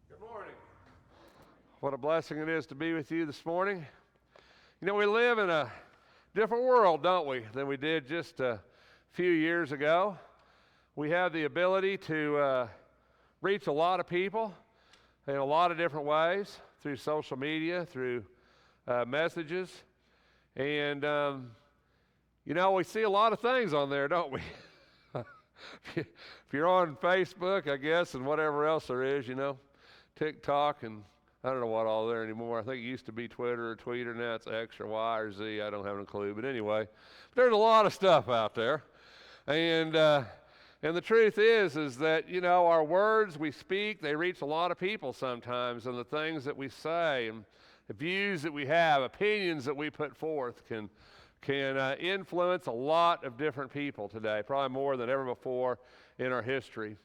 Good morning. What a blessing it is to be with you this morning. You know, we live in a different world, don't we, than we did just a few years ago. We have the ability to reach a lot of people in a lot of different ways through social media, through messages. And, you know, we see a lot of things on there, don't we? If you're on Facebook, I guess, and whatever else there is, you know, TikTok, and I don't know what all there anymore. I think it used to be Twitter or Tweeter, now it's X or Y or Z. I don't have a clue. But anyway, there's a lot of stuff out there. And the truth is that, you know, our words we speak, they reach a lot of people sometimes, and the things that we say and the views that we have, opinions that we put forth can influence a lot of different people today, probably more than ever before in our history.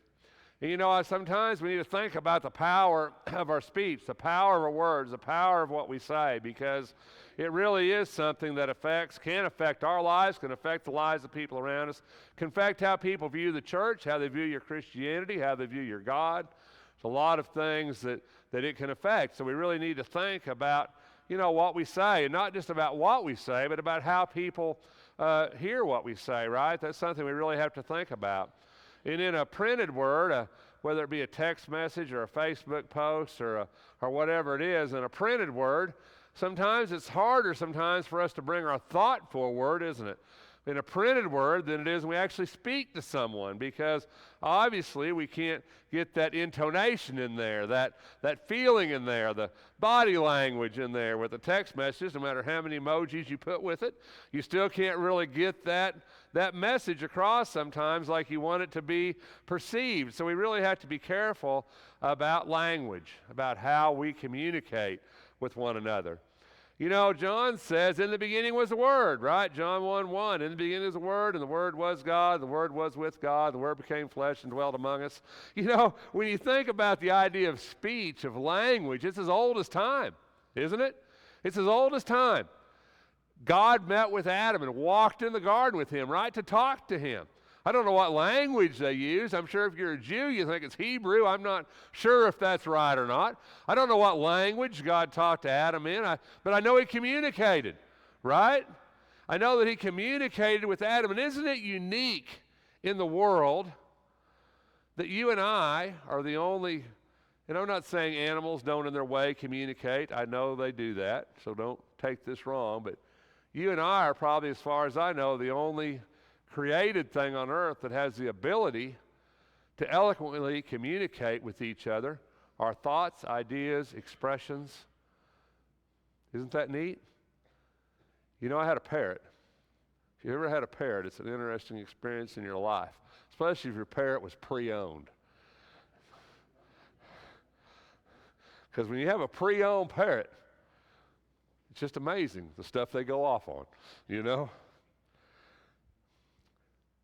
And you know, sometimes we need to think about the power of our speech, the power of our words, the power of what we say, because it really is something that can affect our lives, can affect the lives of people around us, can affect how people view the church, how they view your Christianity, how they view your God. There's a lot of things that it can affect. So we really need to think about, you know, what we say, and not just about what we say, but about how people hear what we say, right? That's something we really have to think about. And in a printed word, whether it be a text message or a Facebook post or whatever it is, in a printed word, sometimes it's harder sometimes for us to bring our thought forward, isn't it? In a printed word than it is when we actually speak to someone, because obviously we can't get that intonation in there, that feeling in there, the body language in there with the text messages. No matter how many emojis you put with it, you still can't really get that message across sometimes like you want it to be perceived. So we really have to be careful about language, about how we communicate with one another. You know, John says, in the beginning was the Word, right? John 1:1, in the beginning was the Word, and the Word was God, the Word was with God, the Word became flesh and dwelt among us. You know, when you think about the idea of speech, of language, it's as old as time, isn't it? It's as old as time. God met with Adam and walked in the garden with him, right, to talk to him. I don't know what language they use. I'm sure if you're a Jew, you think it's Hebrew. I'm not sure if that's right or not. I don't know what language God talked to Adam in, but I know he communicated, right? I know that he communicated with Adam. And isn't it unique in the world that you and I are the only, and I'm not saying animals don't in their way communicate. I know they do that, so don't take this wrong. But you and I are probably, as far as I know, the only created thing on earth that has the ability to eloquently communicate with each other our thoughts, ideas, expressions. Isn't that neat? You know, I had a parrot. If you ever had a parrot, it's an interesting experience in your life, especially if your parrot was pre-owned. Because when you have a pre-owned parrot, it's just amazing the stuff they go off on, you know?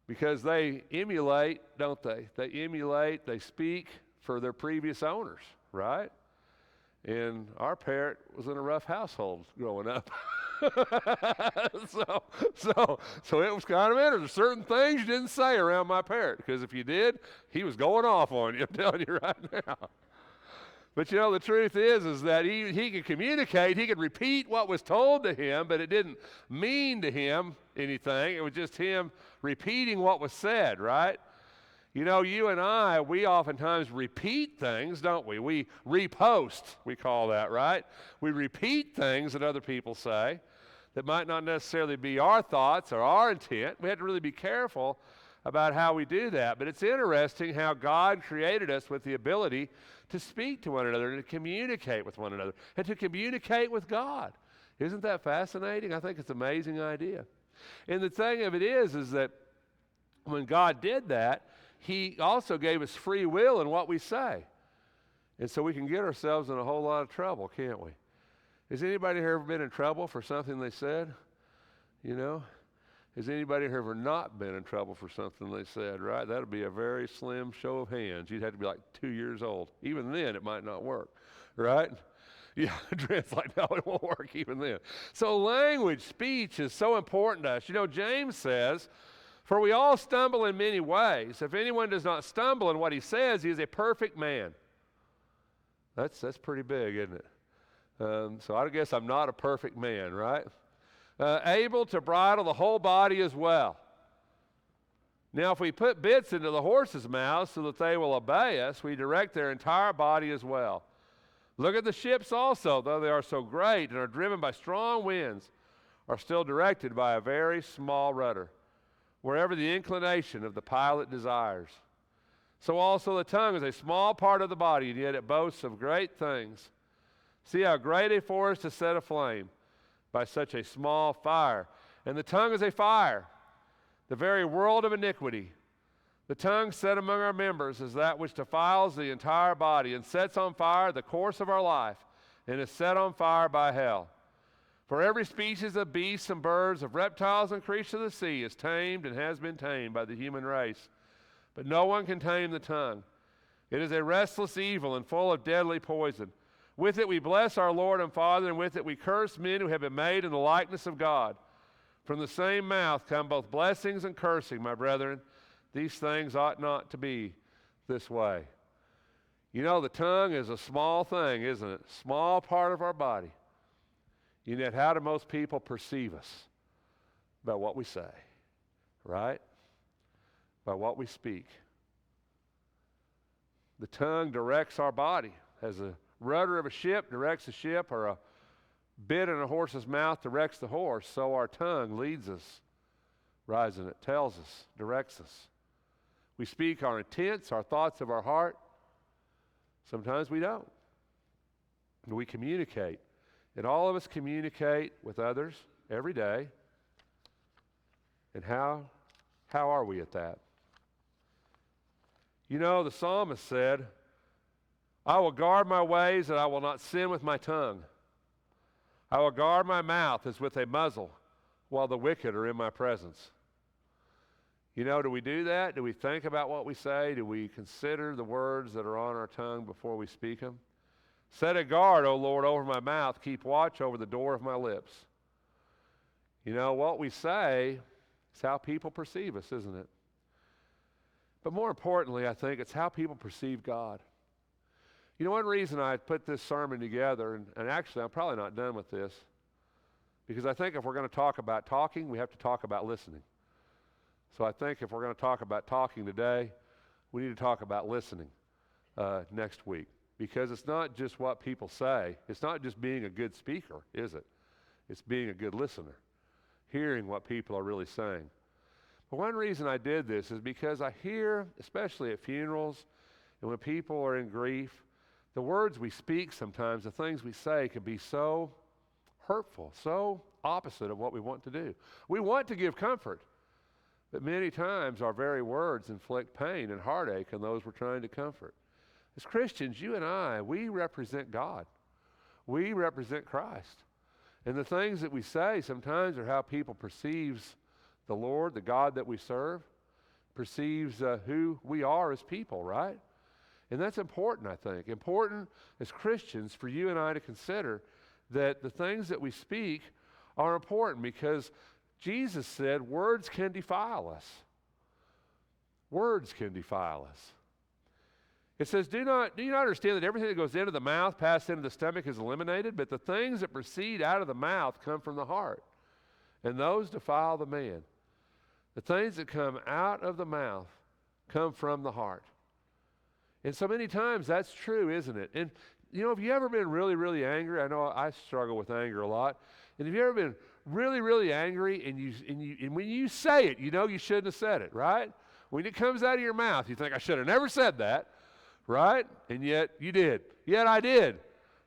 Because they emulate, don't they? They emulate, they speak for their previous owners, right? And our parrot was in a rough household growing up. So it was kind of interesting. Certain things you didn't say around my parrot, because if you did, he was going off on you, I'm telling you right now. But you know, the truth is that he could communicate, he could repeat what was told to him, but it didn't mean to him anything. It was just him repeating what was said, right? You know, you and I, we oftentimes repeat things, don't we? We repost, we call that, right? We repeat things that other people say that might not necessarily be our thoughts or our intent. We have to really be careful about how we do that. But it's interesting how God created us with the ability to speak to one another and to communicate with one another and to communicate with God. Isn't that fascinating? I think it's an amazing idea. And the thing of it is that when God did that, he also gave us free will in what we say. And so we can get ourselves in a whole lot of trouble, can't we? Has anybody here ever been in trouble for something they said? You know? Has anybody here ever not been in trouble for something they said, right? That would be a very slim show of hands. You'd have to be like 2 years old. Even then, it might not work, right? Yeah, Trent's like, no, it won't work even then. So language, speech is so important to us. You know, James says, for we all stumble in many ways. If anyone does not stumble in what he says, he is a perfect man. That's pretty big, isn't it? So I guess I'm not a perfect man, right? Able to bridle the whole body as well. Now, if we put bits into the horses' mouths so that they will obey us, we direct their entire body as well. Look at the ships also, though they are so great and are driven by strong winds, are still directed by a very small rudder, wherever the inclination of the pilot desires. So also the tongue is a small part of the body, and yet it boasts of great things. See how great a forest is set aflame by such a small fire. And the tongue is a fire, the very world of iniquity. The tongue set among our members is that which defiles the entire body and sets on fire the course of our life, and is set on fire by hell. For every species of beasts and birds, of reptiles and creatures of the sea is tamed and has been tamed by the human race. But no one can tame the tongue. It is a restless evil and full of deadly poison. With it we bless our Lord and Father, and with it we curse men who have been made in the likeness of God. From the same mouth come both blessings and cursing, my brethren. These things ought not to be this way. You know, the tongue is a small thing, isn't it? Small part of our body. And yet, how do most people perceive us? By what we say, right? By what we speak. The tongue directs our body. As a rudder of a ship directs the ship, or a bit in a horse's mouth directs the horse, so our tongue leads us, rises it, tells us, directs us. We speak our intents, our thoughts of our heart. Sometimes we don't. We communicate. And all of us communicate with others every day. And how are we at that? You know, the psalmist said, I will guard my ways that I will not sin with my tongue. I will guard my mouth as with a muzzle while the wicked are in my presence. You know, do we do that? Do we think about what we say? Do we consider the words that are on our tongue before we speak them? Set a guard, O Lord, over my mouth. Keep watch over the door of my lips. You know, what we say is how people perceive us, isn't it? But more importantly, I think it's how people perceive God. You know, one reason I put this sermon together, and actually I'm probably not done with this, because I think if we're going to talk about talking, we have to talk about listening. So I think if we're going to talk about talking today, we need to talk about listening next week. Because it's not just what people say. It's not just being a good speaker, is it? It's being a good listener, hearing what people are really saying. But one reason I did this is because I hear, especially at funerals and when people are in grief, the words we speak sometimes, the things we say can be so hurtful, so opposite of what we want to do. We want to give comfort, but many times our very words inflict pain and heartache on those we're trying to comfort. As Christians, you and I, we represent God. We represent Christ. And the things that we say sometimes are how people perceives the Lord, the God that we serve, perceives who we are as people, right? And that's important, I think. Important as Christians for you and I to consider that the things that we speak are important, because Jesus said words can defile us. Words can defile us. It says, do you not understand that everything that goes into the mouth, passes into the stomach, is eliminated? But the things that proceed out of the mouth come from the heart, and those defile the man. The things that come out of the mouth come from the heart. And so many times that's true, isn't it? And you know, have you ever been really, really angry? I know I struggle with anger a lot. And have you ever been really, really angry and when you say it, you know you shouldn't have said it, right? When it comes out of your mouth, you think, I should have never said that, right? And yet you did. Yet I did,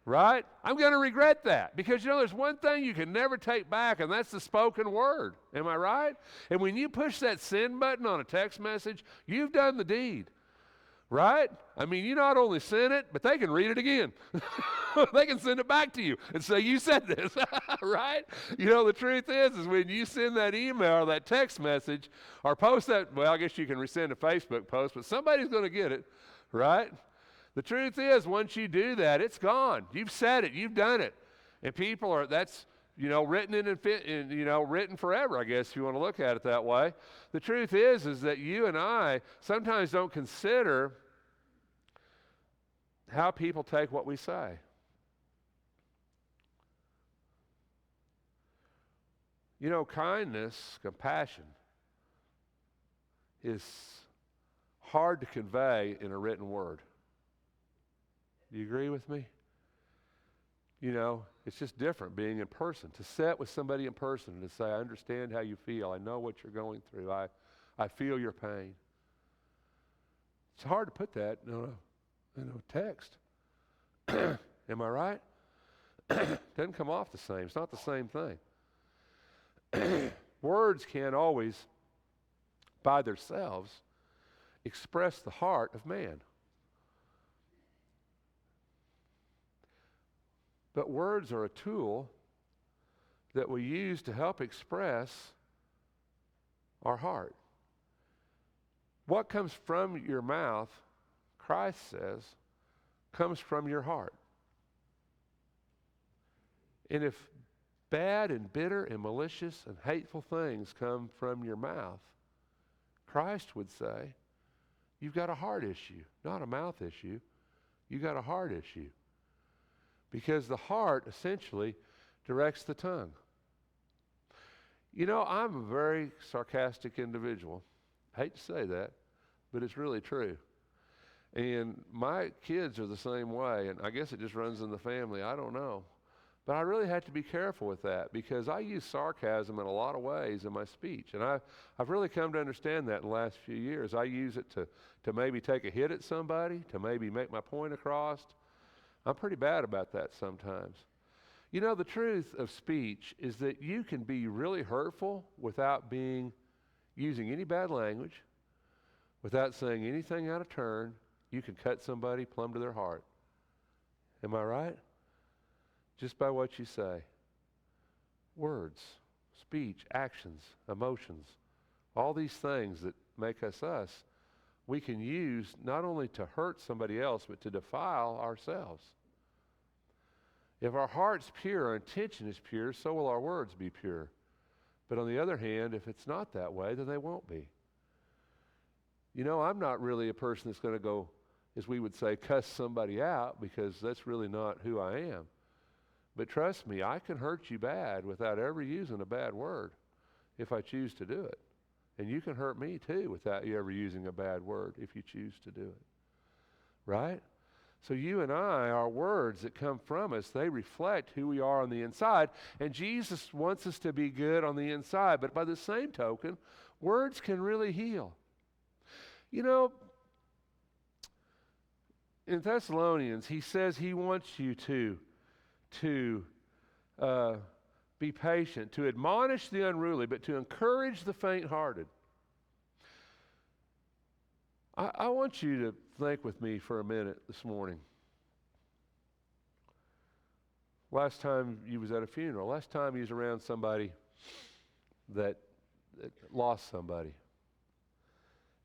right? I'm going to regret that, because you know there's one thing you can never take back, and that's the spoken word. Am I right? And when you push that send button on a text message, you've done the deed. Right? I mean, you not only send it, but they can read it again. They can send it back to you and say, you said this, right? You know, the truth is when you send that email or that text message or post that, well, I guess you can resend a Facebook post, but somebody's going to get it, right? The truth is, once you do that, it's gone. You've said it. You've done it. And people are, that's, you know, written written forever, I guess, if you want to look at it that way. The truth is that you and I sometimes don't consider how people take what we say. You know, kindness, compassion is hard to convey in a written word. Do you agree with me? You know, it's just different being in person. To sit with somebody in person and to say, I understand how you feel. I know what you're going through. I feel your pain. It's hard to put that in a text. Am I right? Doesn't come off the same. It's not the same thing. Words can't always, by themselves, express the heart of man. But words are a tool that we use to help express our heart. What comes from your mouth, Christ says, comes from your heart. And if bad and bitter and malicious and hateful things come from your mouth, Christ would say, you've got a heart issue, not a mouth issue. You've got a heart issue. Because the heart essentially directs the tongue. You know, I'm a very sarcastic individual. I hate to say that, but it's really true. And my kids are the same way, and I guess it just runs in the family. I don't know. But I really have to be careful with that because I use sarcasm in a lot of ways in my speech. And I've really come to understand that in the last few years. I use it to maybe take a hit at somebody, to maybe make my point across. I'm pretty bad about that sometimes. You know, the truth of speech is that you can be really hurtful without using any bad language, without saying anything out of turn. You can cut somebody plumb to their heart. Am I right? Just by what you say. Words, speech, actions, emotions, all these things that make us us, we can use not only to hurt somebody else, but to defile ourselves. If our heart's pure, our intention is pure, so will our words be pure. But on the other hand, if it's not that way, then they won't be. You know, I'm not really a person that's going to go, as we would say, cuss somebody out, because that's really not who I am. But trust me, I can hurt you bad without ever using a bad word if I choose to do it. And you can hurt me too without you ever using a bad word if you choose to do it. Right? So you and I, our words that come from us, they reflect who we are on the inside. And Jesus wants us to be good on the inside. But by the same token, words can really heal. You know, in Thessalonians, he says he wants you to be patient, to admonish the unruly, but to encourage the faint-hearted. I want you to think with me for a minute this morning. Last time you was at a funeral, last time you was around somebody that lost somebody.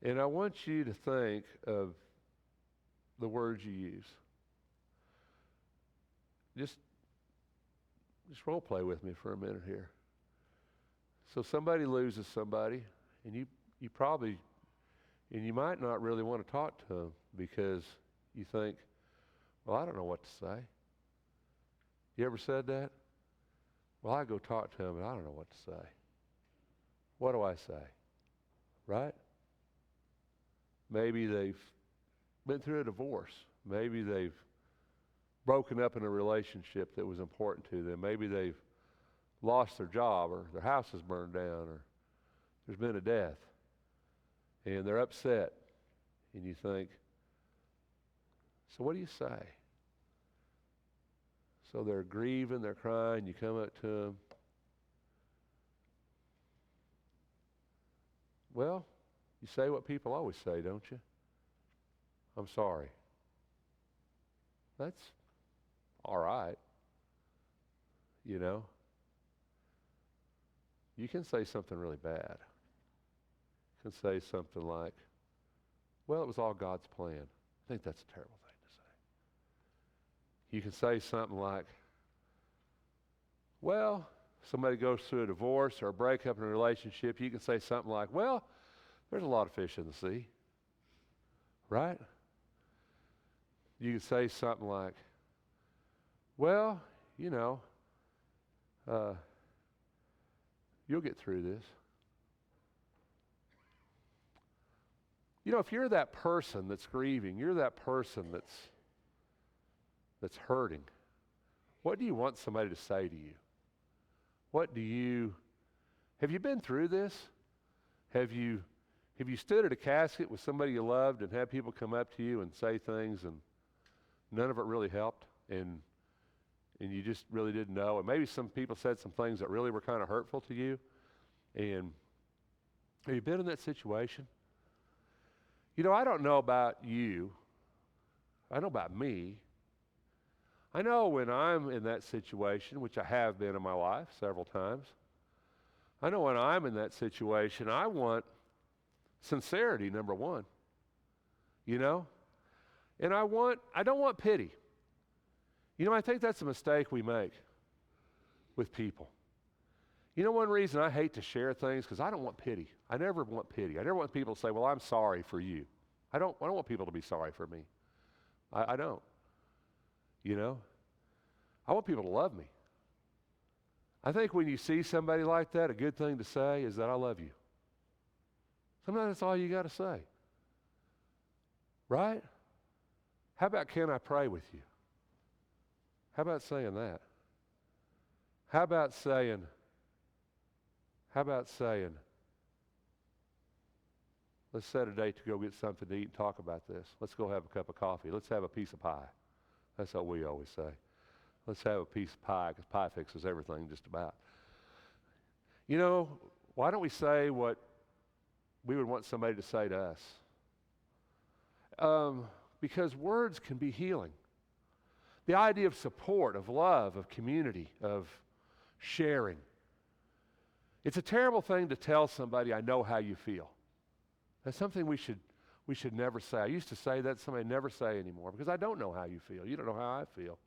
And I want you to think of the words you use. Just role play with me for a minute here. So somebody loses somebody, and you probably, and you might not really want to talk to them because you think, well, I don't know what to say. You ever said that? Well, I go talk to them, and I don't know what to say. What do I say? Right? Maybe they've been through a divorce. Maybe they've broken up in a relationship that was important to them. Maybe they've lost their job, or their house is burned down, or there's been a death. And they're upset. And you think, so what do you say? So they're grieving, they're crying, you come up to them. Well, you say what people always say, don't you? I'm sorry. That's all right. You know? You can say something really bad. You can say something like, well, it was all God's plan. I think that's a terrible thing to say. You can say something like, well, somebody goes through a divorce or a breakup in a relationship, you can say something like, well, there's a lot of fish in the sea. Right? You could say something like, well, you know, you'll get through this. You know, if you're that person that's grieving, you're that person that's hurting, what do you want somebody to say to you? Have you been through this? Have you stood at a casket with somebody you loved and had people come up to you and say things and none of it really helped and you just really didn't know? And maybe some people said some things that really were kind of hurtful to you. And have you been in that situation? You know, I don't know about you. I know about me. I know when I'm in that situation, which I have been in my life several times, I know when I'm in that situation, I want sincerity, number one. You know? And I don't want pity. You know, I think that's a mistake we make with people. You know, one reason I hate to share things, because I don't want pity. I never want pity. I never want people to say, well, I'm sorry for you. I don't want people to be sorry for me. I don't. You know? I want people to love me. I think when you see somebody like that, a good thing to say is that I love you. Sometimes that's all you got to say. Right? How about, can I pray with you? How about saying that? How about saying, let's set a date to go get something to eat and talk about this. Let's go have a cup of coffee. Let's have a piece of pie. That's what we always say. Let's have a piece of pie, because pie fixes everything just about. You know, why don't we say what we would want somebody to say to us? Because words can be healing. The idea of support, of love, of community, of sharing. It's a terrible thing to tell somebody, I know how you feel. That's something we should never say. I used to say that, somebody never say anymore, because I don't know how you feel. You don't know how I feel.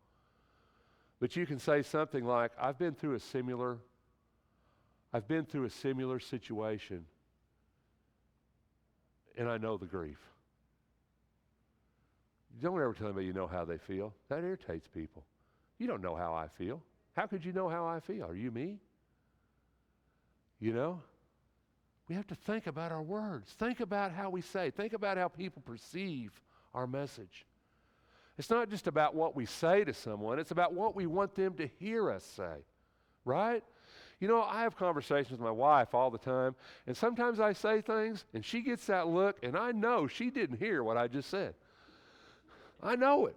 But you can say something like, I've been through a similar situation, and I know the grief. Don't ever tell anybody you know how they feel. That irritates people. You don't know how I feel. How could you know how I feel? Are you me? You know? We have to think about our words. Think about how we say. Think about how people perceive our message. It's not just about what we say to someone. It's about what we want them to hear us say. Right? You know, I have conversations with my wife all the time, and sometimes I say things, and she gets that look, and I know she didn't hear what I just said. I know it.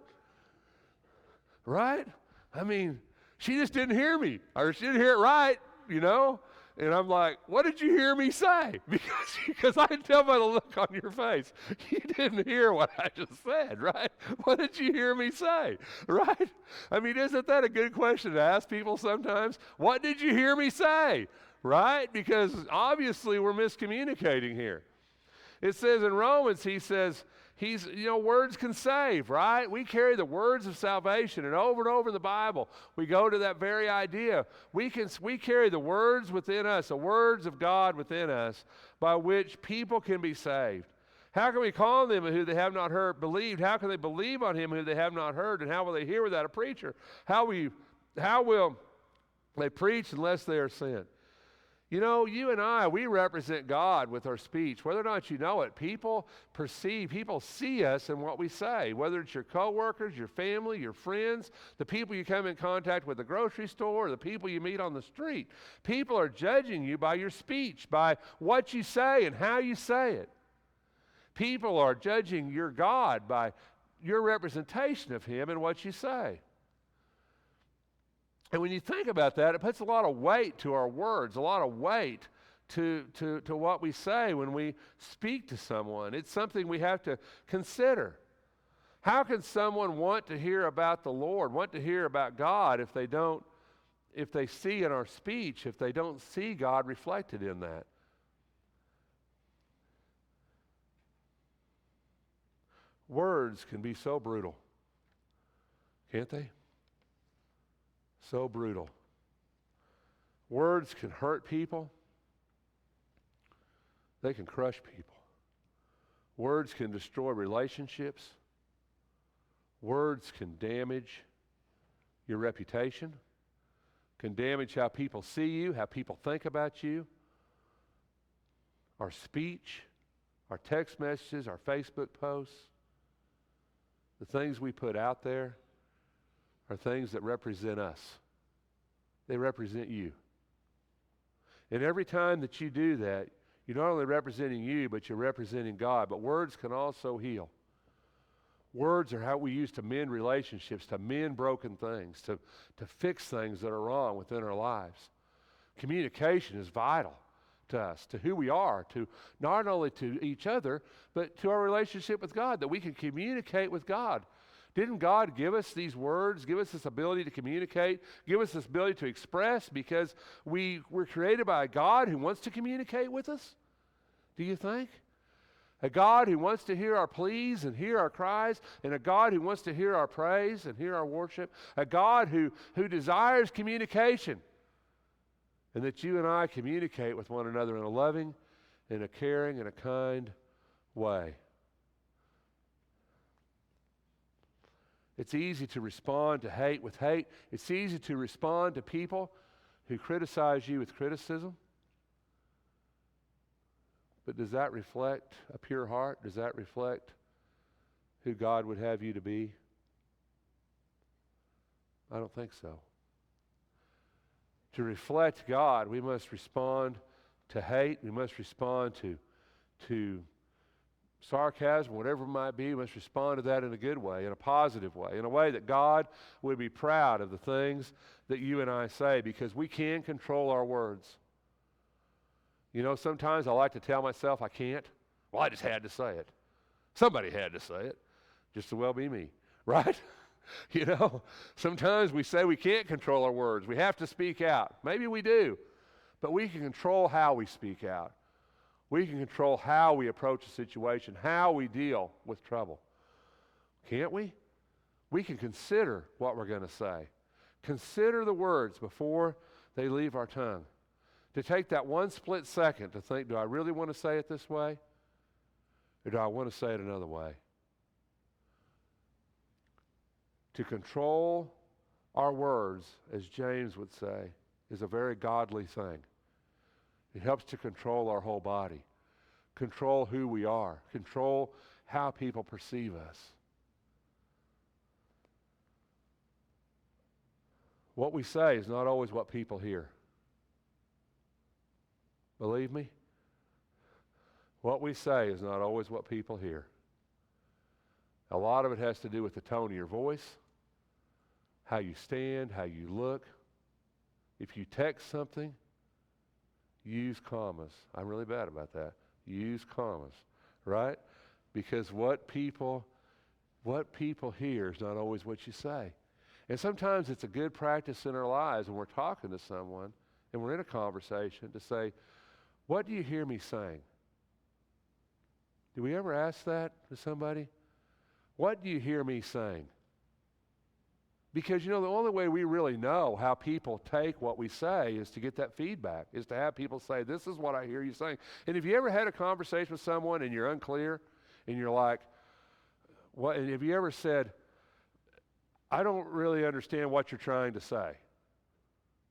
Right? I mean, she just didn't hear me, or she didn't hear it right, you know? And I'm like, what did you hear me say? Because I can tell by the look on your face. You didn't hear what I just said, right? What did you hear me say, right? I mean, isn't that a good question to ask people sometimes? What did you hear me say, right? Because obviously we're miscommunicating here. It says in Romans, he says, words can save, right? We carry the words of salvation, and over in the Bible, we go to that very idea. We carry the words within us, the words of God within us, by which people can be saved. How can we call on them who they have not believed? How can they believe on him who they have not heard? And how will they hear without a preacher? How will they preach unless they are sent? You know, you and I, we represent God with our speech. Whether or not you know it, people see us in what we say, whether it's your coworkers, your family, your friends, the people you come in contact with at the grocery store, or the people you meet on the street. People are judging you by your speech, by what you say and how you say it. People are judging your God by your representation of him and what you say. And when you think about that, it puts a lot of weight to our words, a lot of weight to what we say when we speak to someone. It's something we have to consider. How can someone want to hear about the Lord, want to hear about God if they see in our speech, if they don't see God reflected in that? Words can be so brutal, can't they? So brutal. Words can hurt people. They can crush people. Words can destroy relationships. Words can damage your reputation, can damage how people see you, how people think about you. Our speech, our text messages, our Facebook posts, the things we put out there are things that represent us. They represent you. And every time that you do that, you're not only representing you, but you're representing God. But words can also heal. Words are how we use to mend relationships, to mend broken things, to fix things that are wrong within our lives. Communication is vital to us, to who we are, to not only to each other, but to our relationship with God, that we can communicate with God. Didn't God give us these words, give us this ability to communicate, give us this ability to express because we were created by a God who wants to communicate with us? Do you think? A God who wants to hear our pleas and hear our cries, and a God who wants to hear our praise and hear our worship, a God who desires communication, and that you and I communicate with one another in a loving, in a caring, and a kind way. It's easy to respond to hate with hate. It's easy to respond to people who criticize you with criticism. But does that reflect a pure heart? Does that reflect who God would have you to be? I don't think so. To reflect God, we must respond to hate. We must respond to sarcasm, whatever it might be. We must respond to that in a good way, in a positive way, in a way that God would be proud of the things that you and I say, because we can control our words. You know, sometimes I like to tell myself I can't. Well, I just had to say it. Somebody had to say it. Just as well be me, right? You know, sometimes we say we can't control our words. We have to speak out. Maybe we do, but we can control how we speak out. We can control how we approach a situation, how we deal with trouble. Can't we? We can consider what we're going to say. Consider the words before they leave our tongue. To take that one split second to think, do I really want to say it this way? Or do I want to say it another way? To control our words, as James would say, is a very godly thing. It helps to control our whole body, control who we are, control how people perceive us. What we say is not always what people hear. Believe me, what we say is not always what people hear. A lot of it has to do with the tone of your voice, how you stand, how you look. If you text something, use commas. I'm really bad about that. Use commas, right? Because what people hear is not always what you say. And sometimes it's a good practice in our lives when we're talking to someone and we're in a conversation to say, what do you hear me saying? Do we ever ask that to somebody? What do you hear me saying? Because, you know, the only way we really know how people take what we say is to get that feedback, is to have people say, this is what I hear you saying. And have you ever had a conversation with someone and you're unclear and you're like, what? And have you ever said, I don't really understand what you're trying to say?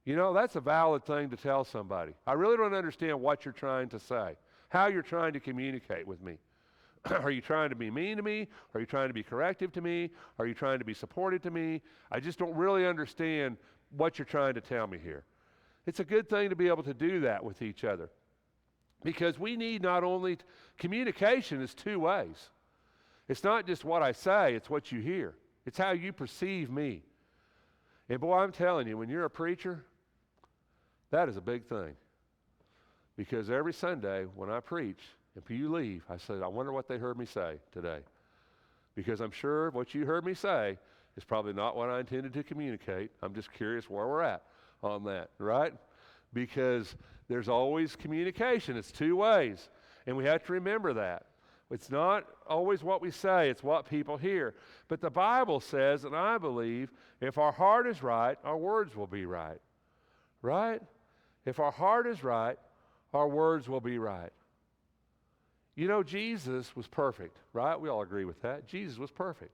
You know, that's a valid thing to tell somebody. I really don't understand what you're trying to say, how you're trying to communicate with me. Are you trying to be mean to me? Are you trying to be corrective to me? Are you trying to be supportive to me? I just don't really understand what you're trying to tell me here. It's a good thing to be able to do that with each other, because we need not only communication is two ways. It's not just what I say, it's what you hear. It's how you perceive me. And boy, I'm telling you, when you're a preacher, that is a big thing. Because every Sunday when I preach, if you leave, I said, I wonder what they heard me say today. Because I'm sure what you heard me say is probably not what I intended to communicate. I'm just curious where we're at on that, right? Because there's always communication. It's two ways. And we have to remember that. It's not always what we say, it's what people hear. But the Bible says, and I believe, if our heart is right, our words will be right. Right? If our heart is right, our words will be right. You know, Jesus was perfect, right? We all agree with that. Jesus was perfect.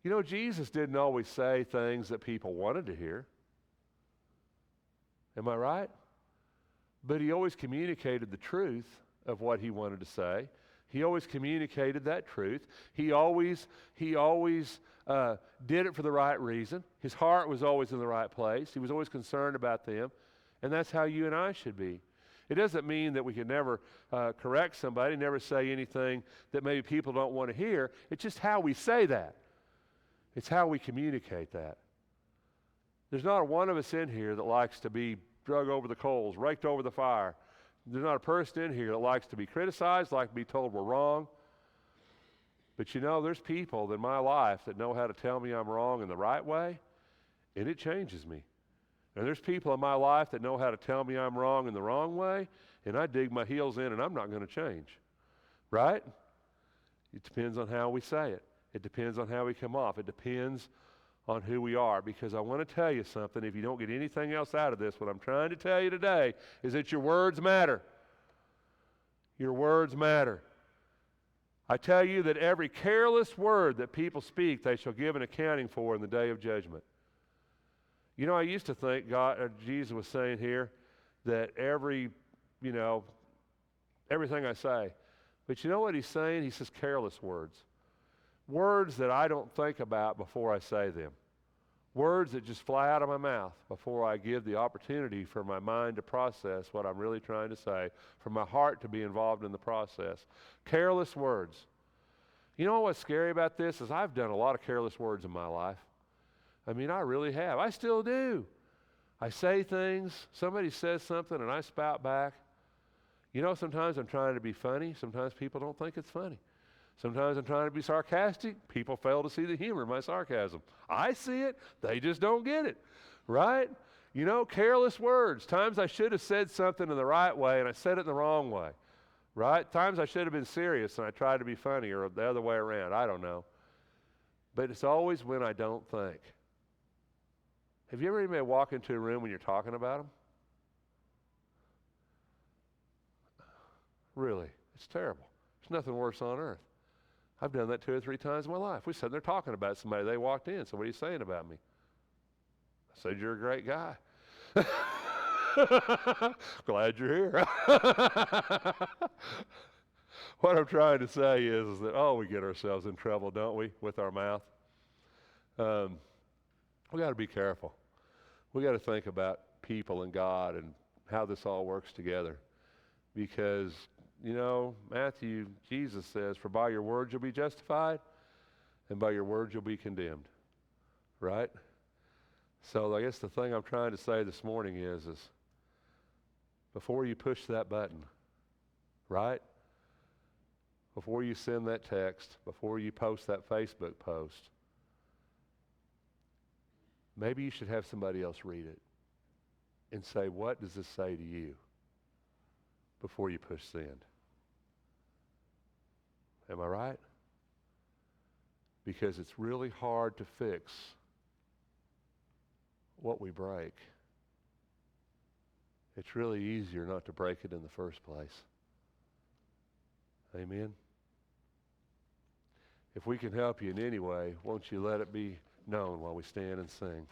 You know, Jesus didn't always say things that people wanted to hear. Am I right? But he always communicated the truth of what he wanted to say. He always communicated that truth. He always did it for the right reason. His heart was always in the right place. He was always concerned about them. And that's how you and I should be. It doesn't mean that we can never correct somebody, never say anything that maybe people don't want to hear. It's just how we say that. It's how we communicate that. There's not one of us in here that likes to be drug over the coals, raked over the fire. There's not a person in here that likes to be criticized, like to be told we're wrong. But you know, there's people in my life that know how to tell me I'm wrong in the right way, and it changes me. And there's people in my life that know how to tell me I'm wrong in the wrong way, and I dig my heels in and I'm not going to change. Right? It depends on how we say it. It depends on how we come off. It depends on who we are, because I want to tell you something. If you don't get anything else out of this, what I'm trying to tell you today is that your words matter. Your words matter. I tell you that every careless word that people speak, they shall give an accounting for in the day of judgment. You know, I used to think Jesus was saying here that everything I say. But you know what he's saying? He says careless words. Words that I don't think about before I say them. Words that just fly out of my mouth before I give the opportunity for my mind to process what I'm really trying to say, for my heart to be involved in the process. Careless words. You know what's scary about this is I've done a lot of careless words in my life. I mean, I really have. I still do. I say things, somebody says something, and I spout back. You know, sometimes I'm trying to be funny. Sometimes people don't think it's funny. Sometimes I'm trying to be sarcastic. People fail to see the humor in my sarcasm. I see it. They just don't get it. Right? You know, careless words. Times I should have said something in the right way, and I said it in the wrong way. Right? Times I should have been serious, and I tried to be funny, or the other way around. I don't know. But it's always when I don't think. Have you ever anybody walk into a room when you're talking about them? Really, it's terrible. There's nothing worse on earth. I've done that 2 or 3 times in my life. We sat there talking about somebody. They walked in. So what are you saying about me? I said, you're a great guy. Glad you're here. What I'm trying to say is that, we get ourselves in trouble, don't we, with our mouth? We got to be careful. We got to think about people and God and how this all works together. Because, you know, Jesus says, for by your words you'll be justified, and by your words you'll be condemned. Right? So I guess the thing I'm trying to say this morning is before you push that button, right? Before you send that text, before you post that Facebook post, maybe you should have somebody else read it and say, what does this say to you? Before you push send. Am I right? Because it's really hard to fix what we break. It's really easier not to break it in the first place. Amen? If we can help you in any way, won't you let it be known while we stand and sing?